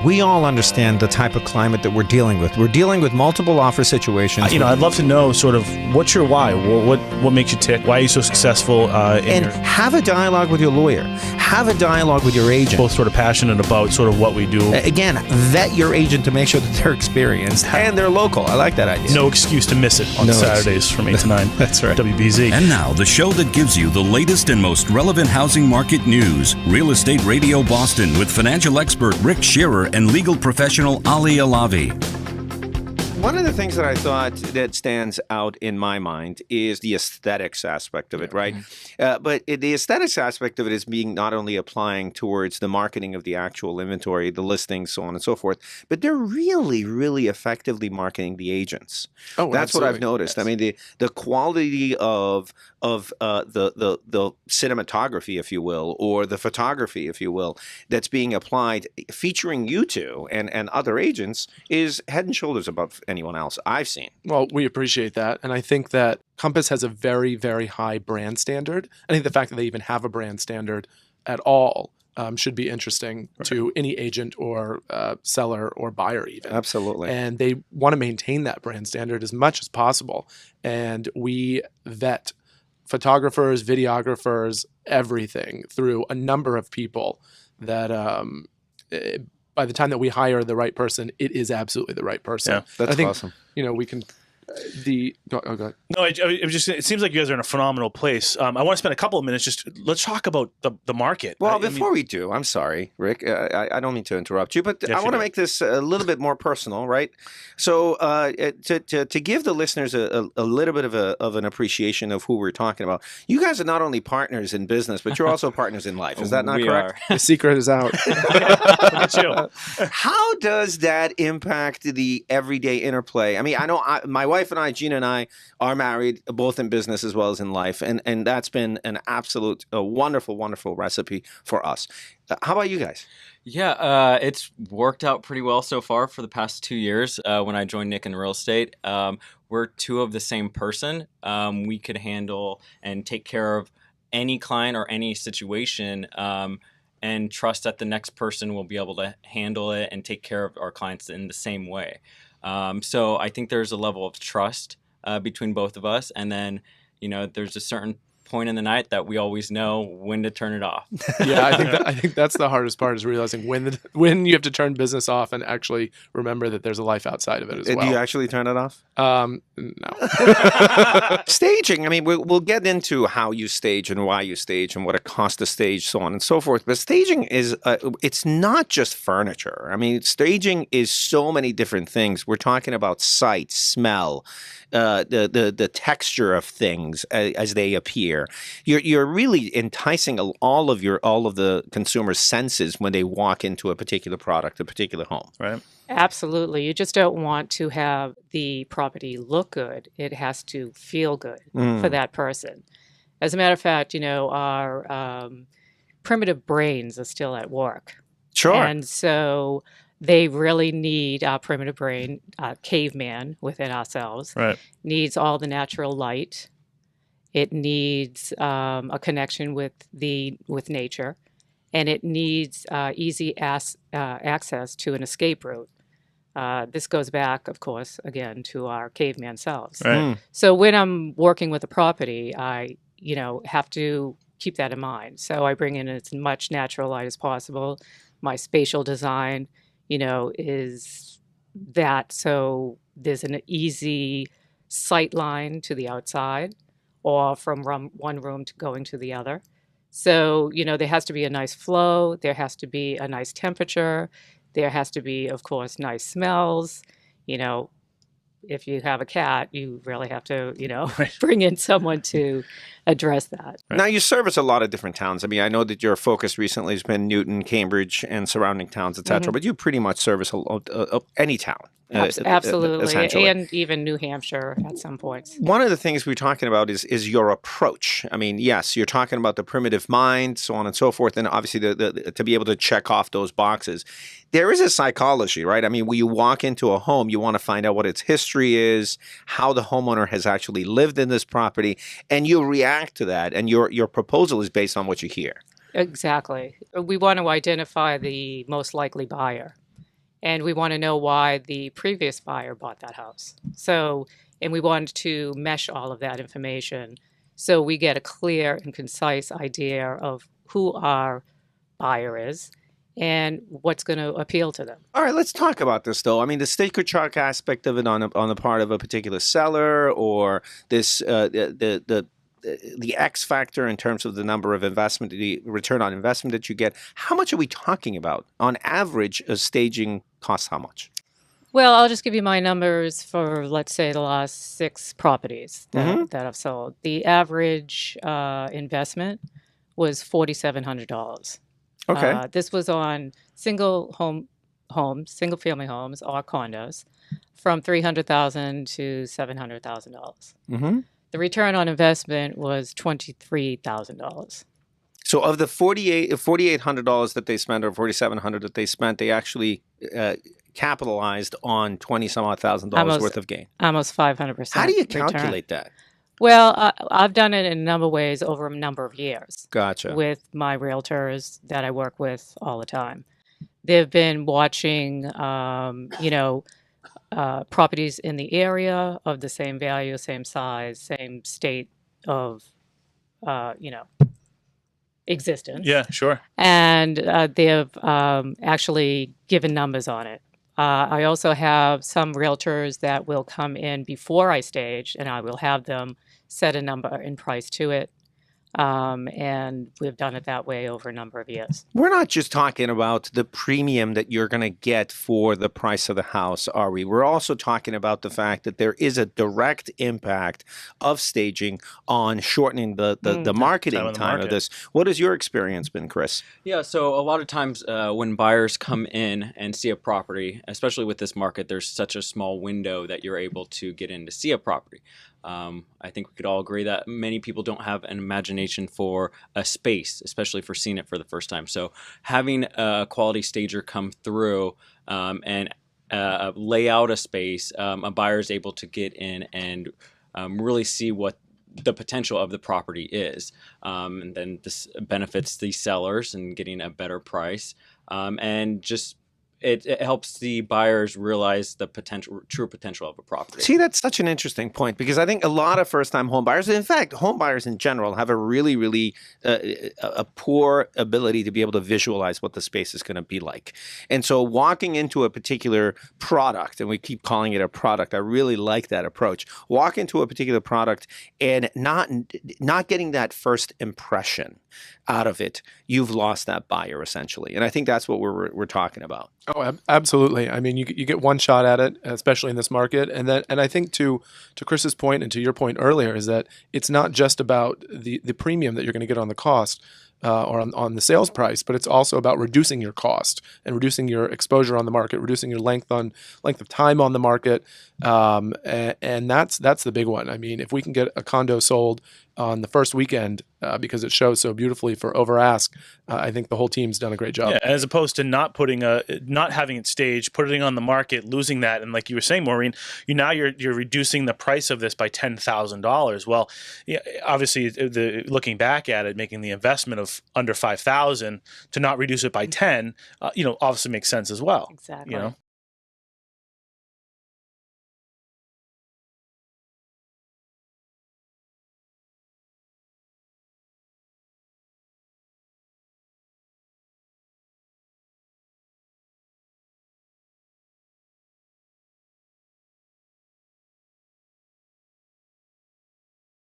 We all understand the type of climate that we're dealing with. We're dealing with multiple offer situations. I'd love to know sort of what's your why? What makes you tick? Why are you so successful? Have a dialogue with your lawyer. Have a dialogue with your agent. Both sort of passionate about sort of what we do. Again, vet your agent to make sure that they're experienced and they're local. I like that idea. No excuse to miss it on Saturdays from 8 to 9. That's right. WBZ. And now, the show that gives you the latest and most relevant housing market news. Real Estate Radio Boston with financial expert Rick Shearer and legal professional Ali Alavi. One of the things that I thought that stands out in my mind is the aesthetics aspect of it, right? But the aesthetics aspect of it is being not only applying towards the marketing of the actual inventory, the listings, so on and so forth, but they're really, really effectively marketing the agents. Oh, that's absolutely. what I've noticed. Yes. I mean, the quality of the cinematography, if you will, or the photography, if you will, that's being applied, featuring you two and other agents, is head and shoulders above anyone else I've seen. Well, we appreciate that. And I think that Compass has a very, very high brand standard. I think the fact that they even have a brand standard at all should be interesting to any agent or seller or buyer even. Absolutely. And they want to maintain that brand standard as much as possible. And we vet photographers, videographers, everything through a number of people that by the time that we hire the right person, it is absolutely the right person. Yeah, that's I think, awesome. We can go ahead. No, it seems like you guys are in a phenomenal place. I want to spend a couple of minutes let's talk about the market. Well, before we do, I'm sorry, Rick. I don't mean to interrupt you, but Yes, I want to you do. make this a little bit more personal, right? So to give the listeners a little bit of an appreciation of who we're talking about, you guys are not only partners in business, but you're also partners in life. Is that not correct? The secret is out. Look at you. How does that impact the everyday interplay? I mean, I know my wife and I, Gina and I, are married, both in business as well as in life, and that's been an absolute wonderful, wonderful recipe for us. How about you guys? Yeah, it's worked out pretty well so far for the past 2 years. When I joined Nick in real estate, we're two of the same person. We could handle and take care of any client or any situation, and trust that the next person will be able to handle it and take care of our clients in the same way. So I think there's a level of trust between both of us, and then there's a certain point in the night that we always know when to turn it off. Yeah, I think that's the hardest part, is realizing when you have to turn business off and actually remember that there's a life outside of it as well. Do you actually turn it off? No. Staging. I mean, we'll get into how you stage and why you stage and what it costs to stage, so on and so forth. But staging is it's not just furniture. I mean, staging is so many different things. We're talking about sight, smell, the texture of things as they appear. You're really enticing all of the consumer's senses when they walk into a particular product, a particular home. Right. Absolutely. You just don't want to have the property look good. It has to feel good for that person. As a matter of fact, our primitive brains are still at work. Sure. And so they really need our primitive brain, caveman within ourselves, Right. needs all the natural light. It needs a connection with nature, and it needs easy access to an escape route. This goes back, of course, again to our caveman selves. Right. So when I'm working with a property, I have to keep that in mind. So I bring in as much natural light as possible. My spatial design, is that so there's an easy sight line to the outside, or from one room to going to the other. So, there has to be a nice flow. There has to be a nice temperature. There has to be, of course, nice smells. If you have a cat, you really have to, bring in someone to address that. Right. Now, you service a lot of different towns. I mean, I know that your focus recently has been Newton, Cambridge, and surrounding towns, et cetera, but you pretty much service any town. Absolutely. Essentially. And even New Hampshire at some points. One of the things we're talking about is your approach. I mean, yes, you're talking about the primitive mind, so on and so forth, and obviously to be able to check off those boxes. There is a psychology, right? I mean, when you walk into a home, you want to find out what its history is, how the homeowner has actually lived in this property, and you react to that, and your proposal is based on what you hear. Exactly. We want to identify the most likely buyer. and we want to know why the previous buyer bought that house. So, and we want to mesh all of that information so we get a clear and concise idea of who our buyer is and what's going to appeal to them. All right, let's talk about this though. I mean, the sticker shock aspect of it on the part of a particular seller, or this the X factor in terms of the number of investment, the return on investment that you get. How much are we talking about on average? Staging costs how much? Well, I'll just give you my numbers for, let's say, the last 6 properties that I've sold. The average investment was $4,700. Okay. This was on single family homes or condos from $300,000 to $700,000. Mm-hmm. The return on investment was $23,000. So of the $4,800 that they spent, or $4,700 that they spent, they actually capitalized on $20,000 worth of gain. Almost 500%. How do you return. calculate that? Well, I've done it in a number of ways over a number of years. Gotcha. With my realtors that I work with all the time. They've been watching, properties in the area of the same value, same size, same state of, existence. Yeah, sure. And they've actually given numbers on it. I also have some realtors that will come in before I stage, and I will have them set a number and price to it. And we've done it that way over a number of years. We're not just talking about the premium that you're going to get for the price of the house, are we? We're also talking about the fact that there is a direct impact of staging on shortening the marketing time of this. What has your experience been, Chris? Yeah, so a lot of times when buyers come in and see a property, especially with this market, there's such a small window that you're able to get in to see a property. I think we could all agree that many people don't have an imagination for a space, especially for seeing it for the first time. So having a quality stager come through and lay out a space, a buyer is able to get in and really see what the potential of the property is. And then this benefits the sellers in getting a better price, and just it helps the buyers realize the true potential of a property. See, that's such an interesting point, because I think a lot of first-time home buyers, in fact, home buyers in general, have a really, really a poor ability to be able to visualize what the space is going to be like. And so walking into a particular product, and we keep calling it a product, I really like that approach. Walk into a particular product and not getting that first impression out of it, you've lost that buyer essentially. And I think that's what we're talking about. Oh, absolutely. I mean, you get one shot at it, especially in this market, and I think to Chris's point and to your point earlier is that it's not just about the premium that you're going to get on the cost or on the sales price, but it's also about reducing your cost and reducing your exposure on the market, reducing your length of time on the market, and that's the big one. I mean, if we can get a condo sold on the first weekend because it shows so beautifully for over ask, I think the whole team's done a great job. Yeah, as opposed to not having it staged, putting it on the market, losing that, and like you were saying, Maureen, you're reducing the price of this by $10,000. Well, yeah, obviously, looking back at it, making the investment of under $5,000 to not reduce it by 10, obviously makes sense as well. Exactly.